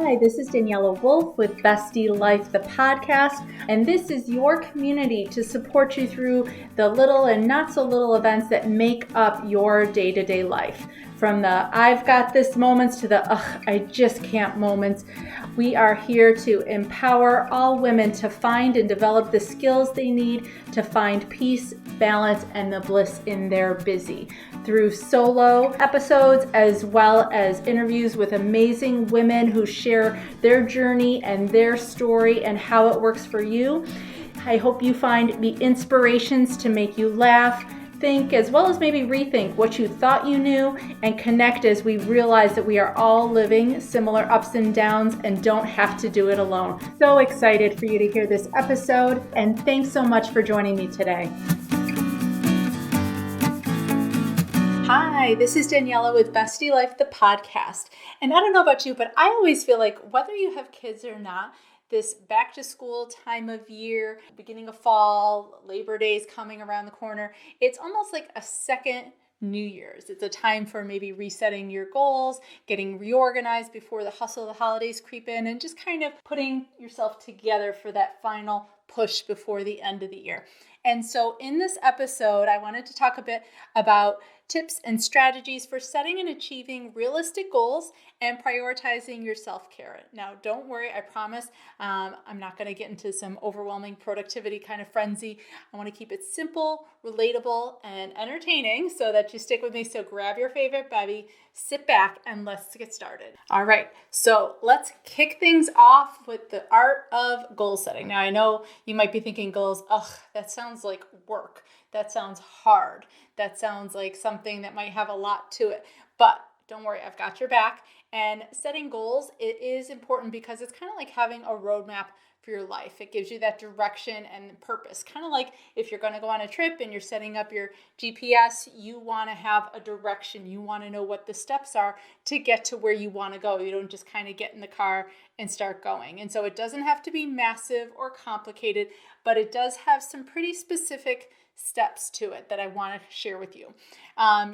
Hi, this is Daniela Wolf with Bestie Life, the podcast, and this is your community to support you through the little and not so little events that make up your day-to-day life. From the I've got this moments to the I just can't moments. We are here to empower all women to find and develop the skills they need to find peace, balance, and the bliss in their busy. Through solo episodes as well as interviews with amazing women who share their journey and their story and how it works for you. I hope you find the inspirations to make you laugh, think, as well as maybe rethink what you thought you knew, and connect as we realize that we are all living similar ups and downs and don't have to do it alone. So excited for you to hear this episode, and thanks so much for joining me today. Hi, this is Daniela with Bestie Life, the podcast. And I don't know about you, but I always feel like whether you have kids or not, this back to school time of year, beginning of fall, Labor Day is coming around the corner. It's almost like a second New Year's. It's a time for maybe resetting your goals, getting reorganized before the hustle of the holidays creep in, and just kind of putting yourself together for that final push before the end of the year. And so in this episode, I wanted to talk a bit about tips and strategies for setting and achieving realistic goals and prioritizing your self-care. Now, don't worry, I promise I'm not going to get into some overwhelming productivity kind of frenzy. I want to keep it simple, relatable, and entertaining so that you stick with me. So grab your favorite bevy, sit back, and let's get started. All right, so let's kick things off with the art of goal setting. Now, I know you might be thinking goals, that sounds like work. That sounds hard. That sounds like something that might have a lot to it. But don't worry, I've got your back. And setting goals, it is important because it's kind of like having a roadmap for your life. It gives you that direction and purpose. Kind of like if you're going to go on a trip and you're setting up your GPS, you want to have a direction. You want to know what the steps are to get to where you want to go. You don't just kind of get in the car and start going. And so it doesn't have to be massive or complicated, but it does have some pretty specific steps to it that I want to share with you.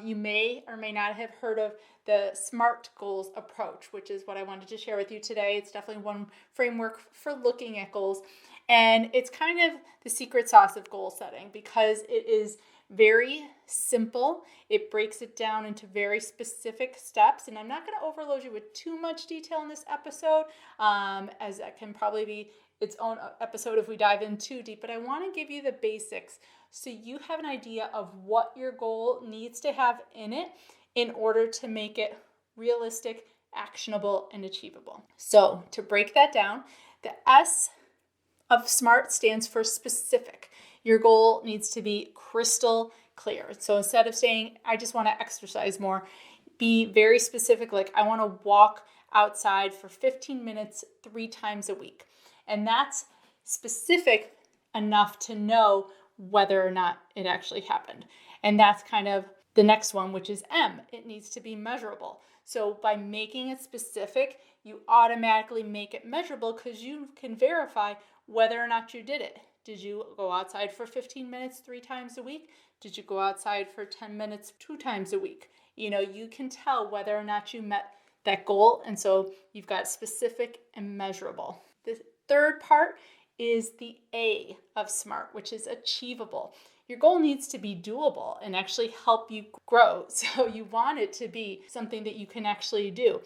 You may or may not have heard of the SMART goals approach, which is what I wanted to share with you today. It's definitely one framework for looking at goals. And it's kind of the secret sauce of goal setting because it is very simple. It breaks it down into very specific steps. And I'm not going to overload you with too much detail in this episode, as that can probably be its own episode if we dive in too deep. But I want to give you the basics so you have an idea of what your goal needs to have in it in order to make it realistic, actionable, and achievable. So to break that down, the S of SMART stands for specific. Your goal needs to be crystal clear. So instead of saying, I just want to exercise more, be very specific, like I want to walk outside for 15 minutes 3 times a week. And that's specific enough to know whether or not it actually happened. And that's kind of the next one, which is M. It needs to be measurable. So by making it specific, you automatically make it measurable because you can verify whether or not you did it. Did you go outside for 15 minutes 3 times a week? Did you go outside for 10 minutes 2 times a week? You can tell whether or not you met that goal. And so you've got specific and measurable. The third part is the A of SMART, which is achievable. Your goal needs to be doable and actually help you grow. So you want it to be something that you can actually do.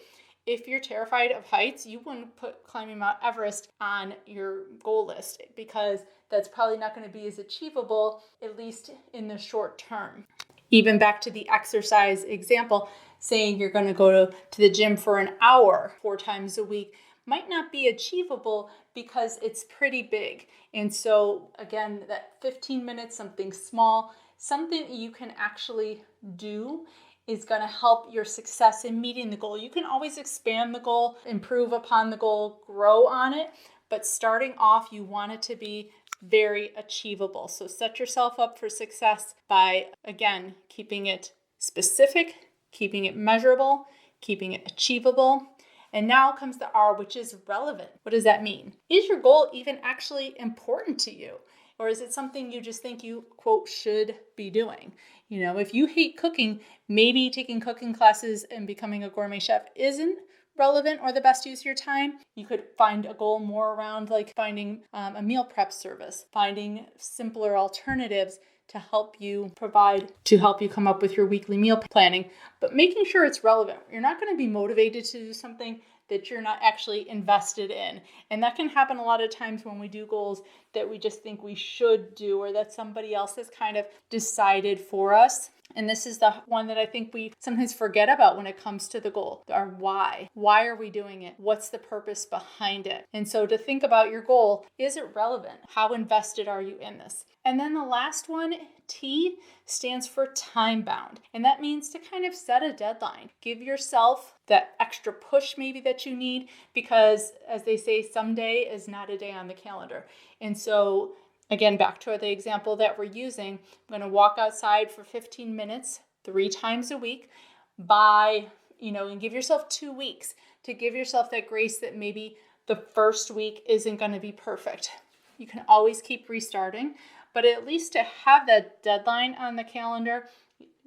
If you're terrified of heights, you wouldn't put climbing Mount Everest on your goal list because that's probably not going to be as achievable, at least in the short term. Even back to the exercise example, saying you're going to go to the gym for an hour 4 times a week might not be achievable because it's pretty big. And so again, that 15 minutes, something small, something you can actually do is going to help your success in meeting the goal. You can always expand the goal, improve upon the goal, grow on it, but starting off, you want it to be very achievable. So set yourself up for success by, again, keeping it specific, keeping it measurable, keeping it achievable. And now comes the R, which is relevant. What does that mean? Is your goal even actually important to you? Or is it something you just think you, quote, should be doing? If you hate cooking, maybe taking cooking classes and becoming a gourmet chef isn't relevant or the best use of your time. You could find a goal more around like finding a meal prep service, finding simpler alternatives to help you come up with your weekly meal planning, but making sure it's relevant. You're not going to be motivated to do something that you're not actually invested in. And that can happen a lot of times when we do goals that we just think we should do or that somebody else has kind of decided for us. And this is the one that I think we sometimes forget about when it comes to the goal. Our why. Why are we doing it? What's the purpose behind it? And so to think about your goal, is it relevant? How invested are you in this? And then the last one, T, stands for time bound. And that means to kind of set a deadline. Give yourself that extra push maybe that you need because, as they say, someday is not a day on the calendar. And so again, back to the example that we're using, I'm going to walk outside for 15 minutes 3 times a week and give yourself 2 weeks to give yourself that grace that maybe the first week isn't going to be perfect. You can always keep restarting, but at least to have that deadline on the calendar,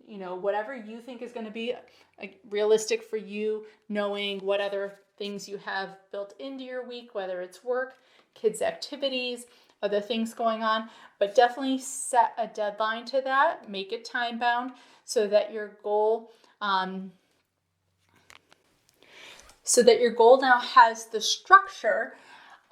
whatever you think is going to be realistic for you, knowing what other things you have built into your week, whether it's work, kids' activities, other things going on, but definitely set a deadline to that. Make it time bound so that your goal now has the structure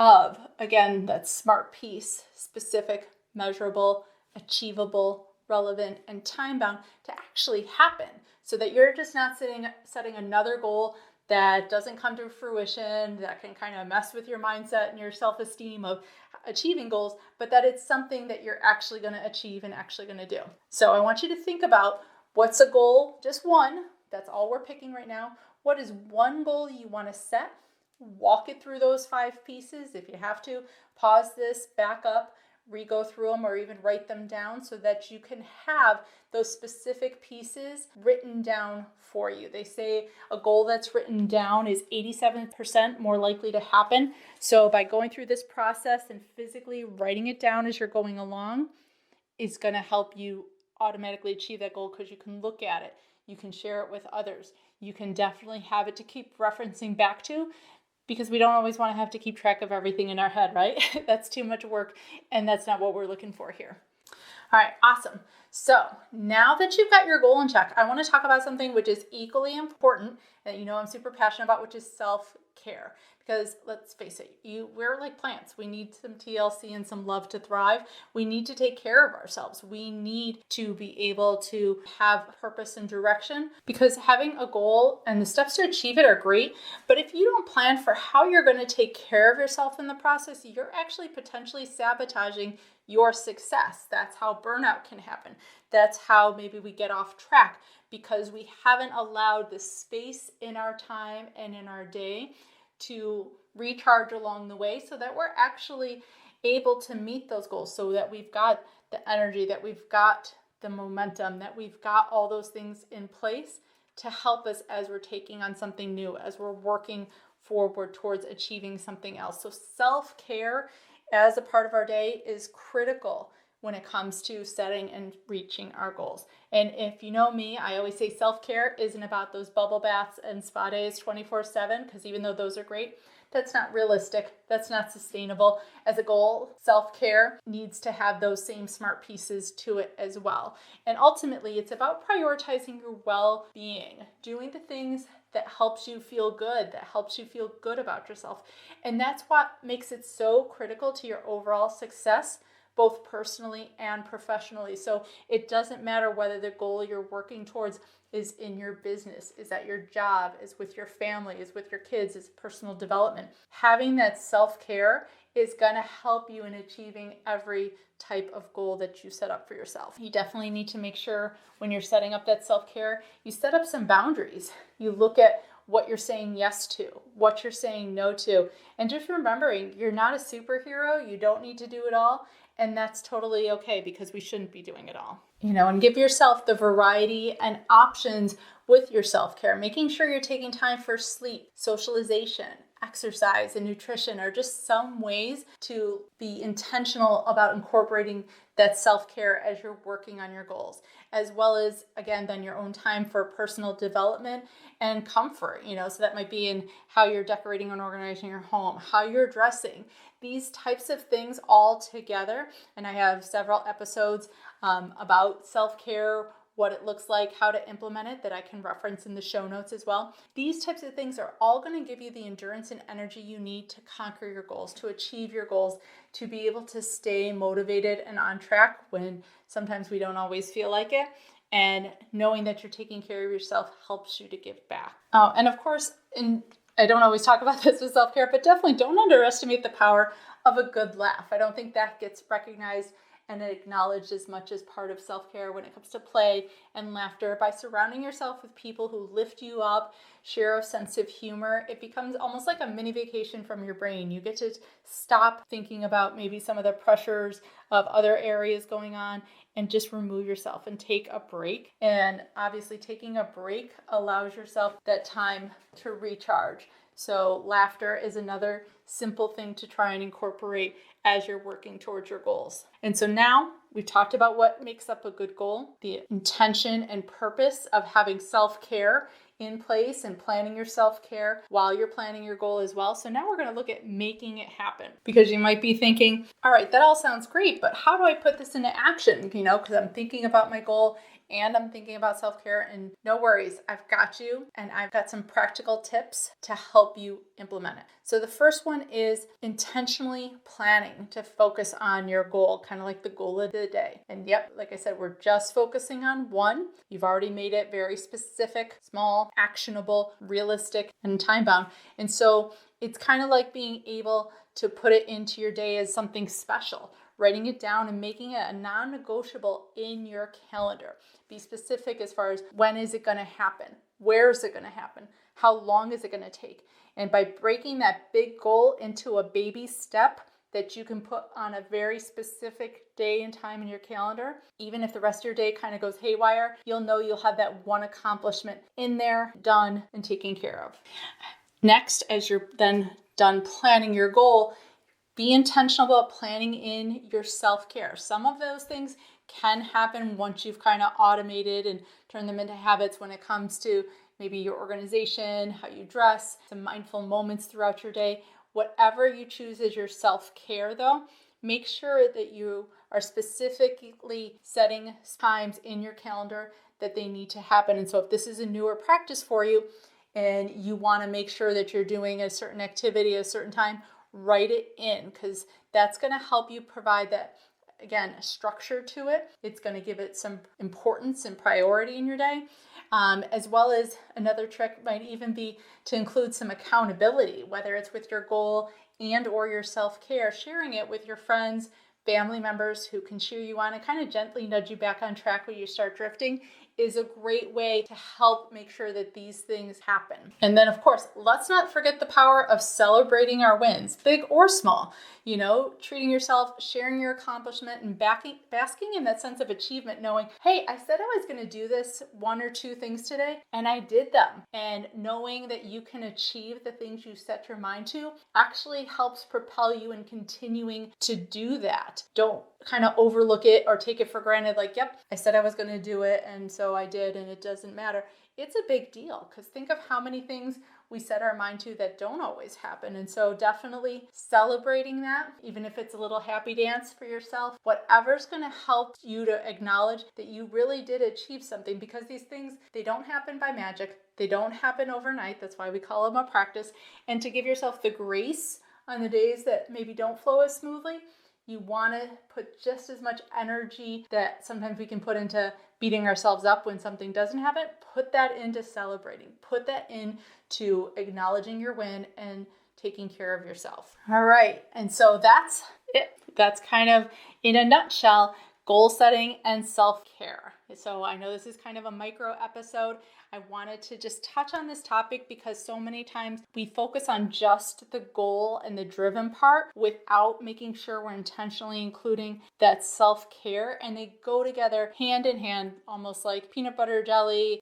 of, again, that SMART piece: specific, measurable, achievable, relevant, and time bound to actually happen, so that you're just not setting another goal that doesn't come to fruition, that can kind of mess with your mindset and your self-esteem of achieving goals, but that it's something that you're actually going to achieve and actually going to do. So I want you to think about what's a goal, just one, that's all we're picking right now. What is one goal you want to set? Walk it through those 5 pieces. If you have to, pause this, back up, re-go through them, or even write them down so that you can have those specific pieces written down for you. They say a goal that's written down is 87% more likely to happen. So by going through this process and physically writing it down as you're going along is going to help you automatically achieve that goal, because you can look at it, you can share it with others, you can definitely have it to keep referencing back to, because we don't always want to have to keep track of everything in our head, right? That's too much work, and that's not what we're looking for here. All right, awesome. So now that you've got your goal in check, I want to talk about something which is equally important that I'm super passionate about, which is self-care. Because let's face it, we're like plants. We need some TLC and some love to thrive. We need to take care of ourselves. We need to be able to have purpose and direction, because having a goal and the steps to achieve it are great. But if you don't plan for how you're going to take care of yourself in the process, you're actually potentially sabotaging your success. That's how burnout can happen. That's how maybe we get off track, because we haven't allowed the space in our time and in our day to recharge along the way, so that we're actually able to meet those goals, so that we've got the energy, that we've got the momentum, that we've got all those things in place to help us as we're taking on something new, as we're working forward towards achieving something else. So self-care as a part of our day is critical when it comes to setting and reaching our goals. And if you know me, I always say self-care isn't about those bubble baths and spa days 24/7, because even though those are great, that's not realistic. That's not sustainable. As a goal, self-care needs to have those same SMART pieces to it as well. And ultimately, it's about prioritizing your well-being, doing the things that helps you feel good, that helps you feel good about yourself. And that's what makes it so critical to your overall success, both personally and professionally. So it doesn't matter whether the goal you're working towards is in your business, is at your job, is with your family, is with your kids, is personal development. Having that self-care is going to help you in achieving every type of goal that you set up for yourself. You definitely need to make sure when you're setting up that self-care, you set up some boundaries. You look at what you're saying yes to, what you're saying no to, and just remembering you're not a superhero. You don't need to do it all. And that's totally okay, because we shouldn't be doing it all. And give yourself the variety and options with your self-care, making sure you're taking time for sleep, socialization, exercise and nutrition are just some ways to be intentional about incorporating that self-care as you're working on your goals, as well as, again, then your own time for personal development and comfort, so that might be in how you're decorating and organizing your home, how you're dressing, these types of things all together. And I have several episodes about self-care, what it looks like, how to implement it, that I can reference in the show notes as well. These types of things are all going to give you the endurance and energy you need to conquer your goals, to achieve your goals, to be able to stay motivated and on track when sometimes we don't always feel like it. And knowing that you're taking care of yourself helps you to give back. And of course, I don't always talk about this with self-care, but definitely don't underestimate the power of a good laugh. I don't think that gets recognized and acknowledged as much as part of self-care when it comes to play and laughter. By surrounding yourself with people who lift you up, share a sense of humor, it becomes almost like a mini vacation from your brain. You get to stop thinking about maybe some of the pressures of other areas going on and just remove yourself and take a break. And obviously taking a break allows yourself that time to recharge. So laughter is another simple thing to try and incorporate as you're working towards your goals. And so now we've talked about what makes up a good goal, the intention and purpose of having self-care in place and planning your self-care while you're planning your goal as well. So now we're going to look at making it happen, because you might be thinking, all right, that all sounds great, but how do I put this into action? Because I'm thinking about my goal and I'm thinking about self-care, and no worries, I've got you, and I've got some practical tips to help you implement it. So the first one is intentionally planning to focus on your goal, kind of like the goal of the day. And yep, like I said, we're just focusing on one. You've already made it very specific, small, actionable, realistic, and time-bound. And so it's kind of like being able to put it into your day as something special, writing it down and making it a non-negotiable in your calendar. Be specific as far as when is it going to happen? Where is it going to happen? How long is it going to take? And by breaking that big goal into a baby step that you can put on a very specific day and time in your calendar, even if the rest of your day kind of goes haywire, you'll know you'll have that one accomplishment in there, done, and taken care of. Next, as you're then done planning your goal, be intentional about planning in your self-care. Some of those things can happen once you've kind of automated and turned them into habits when it comes to maybe your organization, how you dress, some mindful moments throughout your day. Whatever you choose as your self-care though, make sure that you are specifically setting times in your calendar that they need to happen. And so if this is a newer practice for you and you want to make sure that you're doing a certain activity at a certain time, write it in, because that's going to help you provide that, again, structure to it. It's going to give it some importance and priority in your day. As well as another trick might even be to include some accountability, whether it's with your goal and or your self-care, sharing it with your friends, family members who can cheer you on and kind of gently nudge you back on track when you start drifting is a great way to help make sure that these things happen. And then, of course, let's not forget the power of celebrating our wins, big or small. Treating yourself, sharing your accomplishment, and basking in that sense of achievement, knowing, hey, I said I was going to do this one or two things today, and I did them. And knowing that you can achieve the things you set your mind to actually helps propel you in continuing to do that. Don't kind of overlook it or take it for granted, like, yep, I said I was going to do it, and so I did, and it doesn't matter. It's a big deal, because think of how many things we set our mind to that don't always happen. And so definitely celebrating that, even if it's a little happy dance for yourself, whatever's going to help you to acknowledge that you really did achieve something, because these things, they don't happen by magic. They don't happen overnight. That's why we call them a practice. And to give yourself the grace on the days that maybe don't flow as smoothly, you want to put just as much energy that sometimes we can put into beating ourselves up when something doesn't happen. Put that into celebrating. Put that into acknowledging your win and taking care of yourself. All right. And so that's it. That's kind of, in a nutshell, goal setting and self-care. So I know this is kind of a micro episode. I wanted to just touch on this topic because so many times we focus on just the goal and the driven part without making sure we're intentionally including that self-care, and they go together hand in hand, almost like peanut butter jelly,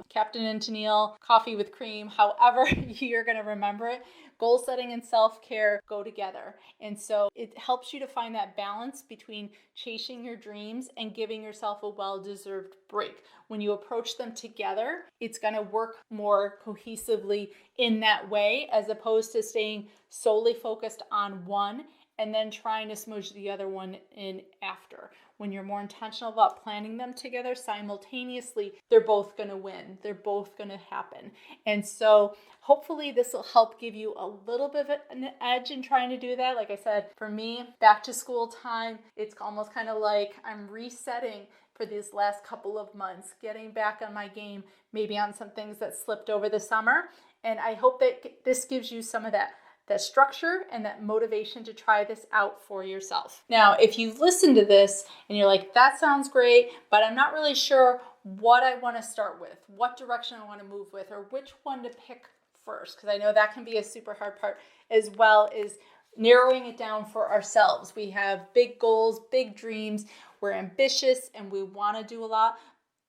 Captain and Tennille, coffee with cream, however you're going to remember it. Goal setting and self-care go together. And so it helps you to find that balance between chasing your dreams and giving yourself a well-deserved break. When you approach them together, it's going to work more cohesively in that way, as opposed to staying solely focused on one and then trying to smoosh the other one in after. When you're more intentional about planning them together simultaneously, they're both going to win. They're both going to happen. And so hopefully this will help give you a little bit of an edge in trying to do that. Like I said, for me, back to school time, it's almost kind of like I'm resetting for these last couple of months, getting back on my game, maybe on some things that slipped over the summer. And I hope that this gives you some of that structure and that motivation to try this out for yourself. Now, if you've listened to this and you're like, that sounds great, but I'm not really sure what I want to start with, what direction I want to move with, or which one to pick first, because I know that can be a super hard part, as well as narrowing it down for ourselves. We have big goals, big dreams, we're ambitious, and we want to do a lot.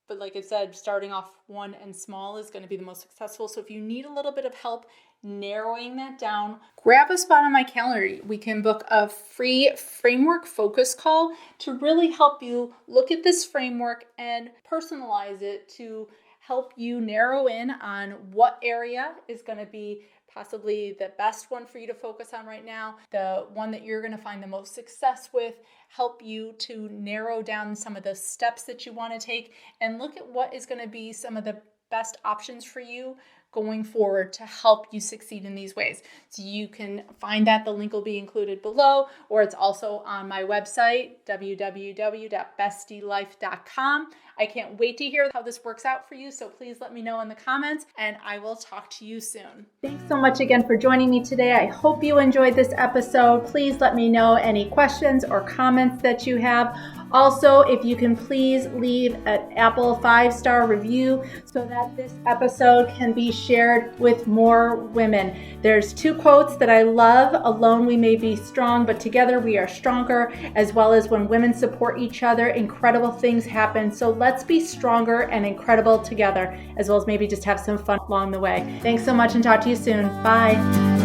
But like I said, starting off one and small is going to be the most successful. So if you need a little bit of help narrowing that down, grab a spot on my calendar. We can book a free framework focus call to really help you look at this framework and personalize it to help you narrow in on what area is going to be possibly the best one for you to focus on right now, the one that you're going to find the most success with, help you to narrow down some of the steps that you want to take, and look at what is going to be some of the best options for you going forward to help you succeed in these ways. So you can find that. The link will be included below, or it's also on my website, www.bestielife.com. I can't wait to hear how this works out for you. So please let me know in the comments, and I will talk to you soon. Thanks so much again for joining me today. I hope you enjoyed this episode. Please let me know any questions or comments that you have. Also, if you can please leave an Apple 5-star review so that this episode can be shared with more women. There's 2 quotes that I love. Alone we may be strong, but together we are stronger, as well as when women support each other, incredible things happen. So let's be stronger and incredible together, as well as maybe just have some fun along the way. Thanks so much and talk to you soon. Bye.